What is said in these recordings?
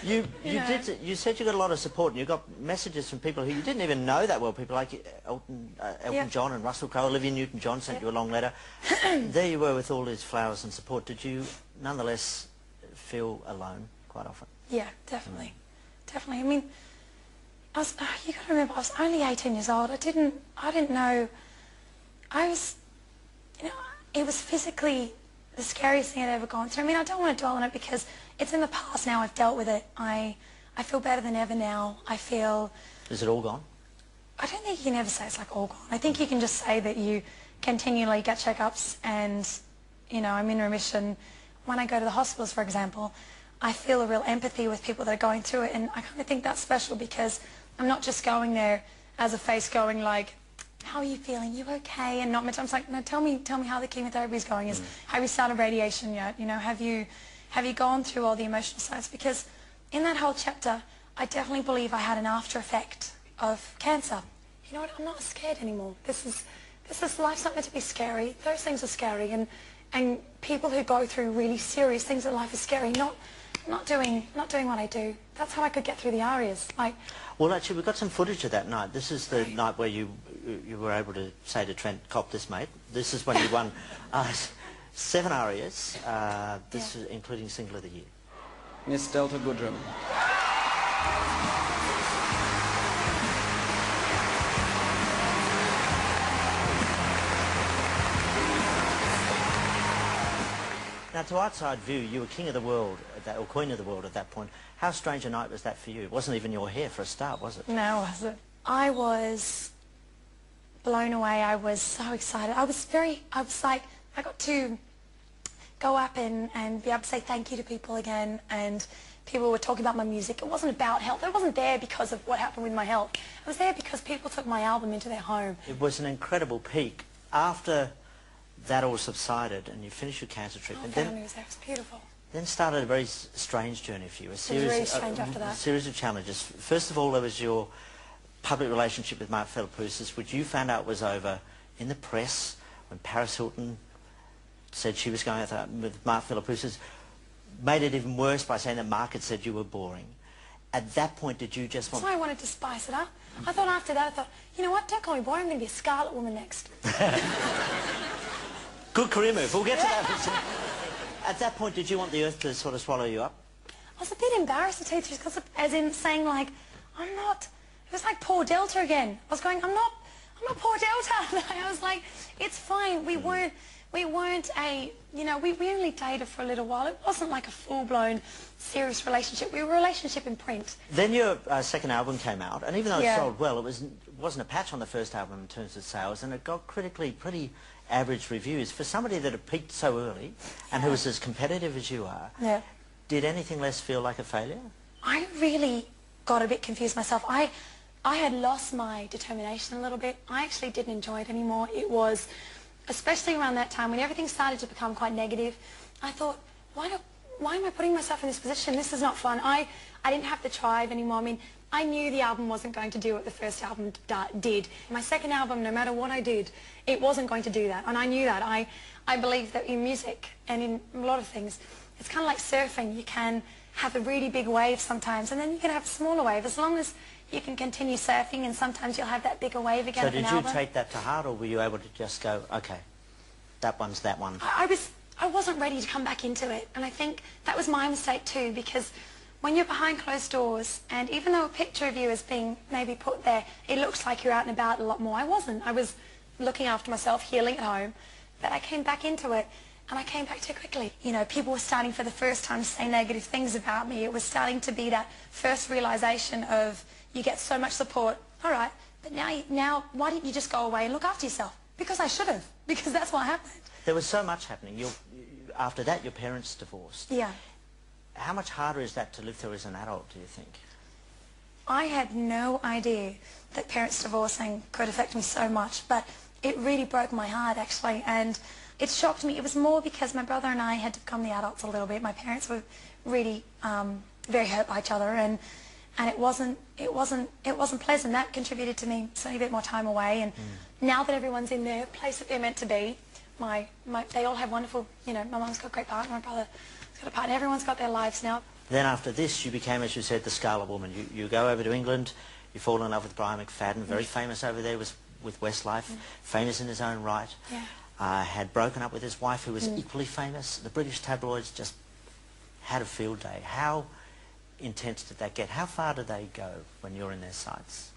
You said you got a lot of support, and you got messages from people who you didn't even know that well. People like Elton John and Russell Crowe, Olivia Newton-John sent you a long letter. There you were with all these flowers and support. Did you nonetheless feel alone quite often? Yeah, definitely, definitely. I mean, you got to remember, I was only 18 years old. I didn't know. It was physically the scariest thing I'd ever gone through. I mean, I don't want to dwell on it because it's in the past now. I've dealt with it. I feel better than ever now. I feel... Is it all gone? I don't think you can ever say it's like all gone. I think you can just say that you continually get checkups and, you know, I'm in remission. When I go to the hospitals, for example, I feel a real empathy with people that are going through it, and I kind of think that's special because I'm not just going there as a face going like, how are you feeling? You okay? And not much. I'm just like, no, tell me how the chemotherapy is going. Have you started radiation yet? You know, have you gone through all the emotional sides? Because in that whole chapter, I definitely believe I had an after effect of cancer. You know what? I'm not scared anymore. This is life's not meant to be scary. Those things are scary, and people who go through really serious things in life are scary. Not doing what I do. That's how I could get through the arias. Like, well, actually, we've got some footage of that night. This is the night where you were able to say to Trent, "Cop this, mate." This is when you won 7 arias. This is including Single of the Year. Miss Delta Goodrem. Now, to outside view, you were king of the world, or queen of the world at that point. How strange a night was that for you? It wasn't even your hair for a start, was it? No, it wasn't. I was blown away. I was so excited. I was like, I got to go up and be able to say thank you to people again, and people were talking about my music. It wasn't about health. I wasn't there because of what happened with my health. I was there because people took my album into their home. It was an incredible peak. After that all subsided and you finished your cancer treatment, family was there. It was beautiful. Then started a very strange journey for you. It was really strange after that. A series of challenges. First of all, there was your public relationship with Mark Philippoussis, which you found out was over in the press when Paris Hilton said she was going out with Mark Philippoussis, made it even worse by saying that Mark had said you were boring. At that point, did you just want... That's why I wanted to spice it up. I thought after that, I thought, you know what, don't call me boring, I'm going to be a Scarlet Woman next. Good career move. We'll get to that. At that point, did you want the earth to sort of swallow you up? I was a bit embarrassed to tell you the truth, because as in saying like, I'm not... It was like poor Delta again. I was going, I'm not poor Delta. I was like, it's fine. We weren't a, you know, we only dated for a little while. It wasn't like a full-blown serious relationship. We were a relationship in print. Then your second album came out, and even though it sold well, it wasn't a patch on the first album in terms of sales, and it got critically pretty average reviews. For somebody that had peaked so early and who was as competitive as you are, did anything less feel like a failure? I really got a bit confused myself. I had lost my determination a little bit. I actually didn't enjoy it anymore. It was, especially around that time when everything started to become quite negative, I thought, why am I putting myself in this position? This is not fun. I didn't have the drive anymore. I mean, I knew the album wasn't going to do what the first album did. My second album, no matter what I did, it wasn't going to do that. And I knew that. I believe that in music and in a lot of things, it's kind of like surfing. You can have a really big wave sometimes, and then you can have a smaller wave. As long as you can continue surfing, and sometimes you'll have that bigger wave again. So did you take that to heart, or were you able to just go, okay, that one's that one? I wasn't ready to come back into it, and I think that was my mistake too, because when you're behind closed doors, and even though a picture of you is being maybe put there, it looks like you're out and about a lot more. I wasn't. I was looking after myself, healing at home, but I came back into it, and I came back too quickly. You know, people were starting for the first time to say negative things about me. It was starting to be that first realization of, you get so much support, all right, but now why didn't you just go away and look after yourself? Because I should have, because that's what happened. There was so much happening. After that, your parents divorced. Yeah. How much harder is that to live through as an adult, do you think? I had no idea that parents divorcing could affect me so much, but it really broke my heart, actually, and it shocked me. It was more because my brother and I had to become the adults a little bit. My parents were really very hurt by each other, and it wasn't pleasant. That contributed to me spending a bit more time away, and now that everyone's in their place that they're meant to be, they all have wonderful, you know, my mum's got a great partner, my brother's got a partner, everyone's got their lives now. Then after this, you became, as you said, the Scarlet Woman. You go over to England, you fall in love with Brian McFadden, very famous over there with Westlife, famous in his own right. Yeah. Had broken up with his wife, who was equally famous. The British tabloids just had a field day. How intense did that get? How far did they go when you're in their sights?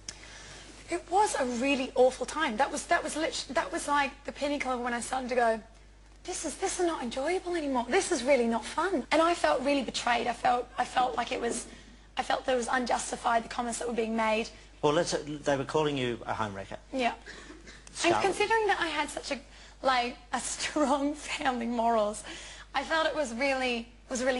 It was a really awful time. That was like the pinnacle of when I started to go, this is not enjoyable anymore. This is really not fun. And I felt really betrayed. I felt like that it was unjustified, the comments that were being made. Well, they were calling you a homewrecker. Yeah. And considering that I had such a strong family morals, I felt it was really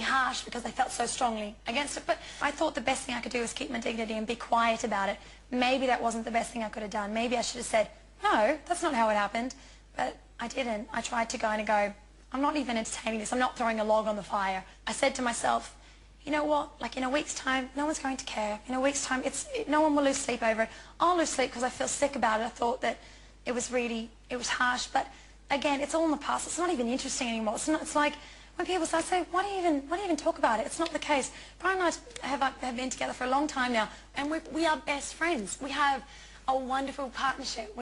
harsh because I felt so strongly against it. But I thought the best thing I could do was keep my dignity and be quiet about it. Maybe that wasn't the best thing I could have done. Maybe I should have said, no, that's not how it happened. But I didn't. I tried to kind of go, I'm not even entertaining this. I'm not throwing a log on the fire. I said to myself, you know what, like in a week's time, no one's going to care. In a week's time, no one will lose sleep over it. I'll lose sleep because I feel sick about it. I thought that it was harsh. But again, it's all in the past. It's not even interesting anymore. It's like when people start saying, why do you even talk about it? It's not the case. Brian and I have been together for a long time now, and we are best friends. We have a wonderful partnership.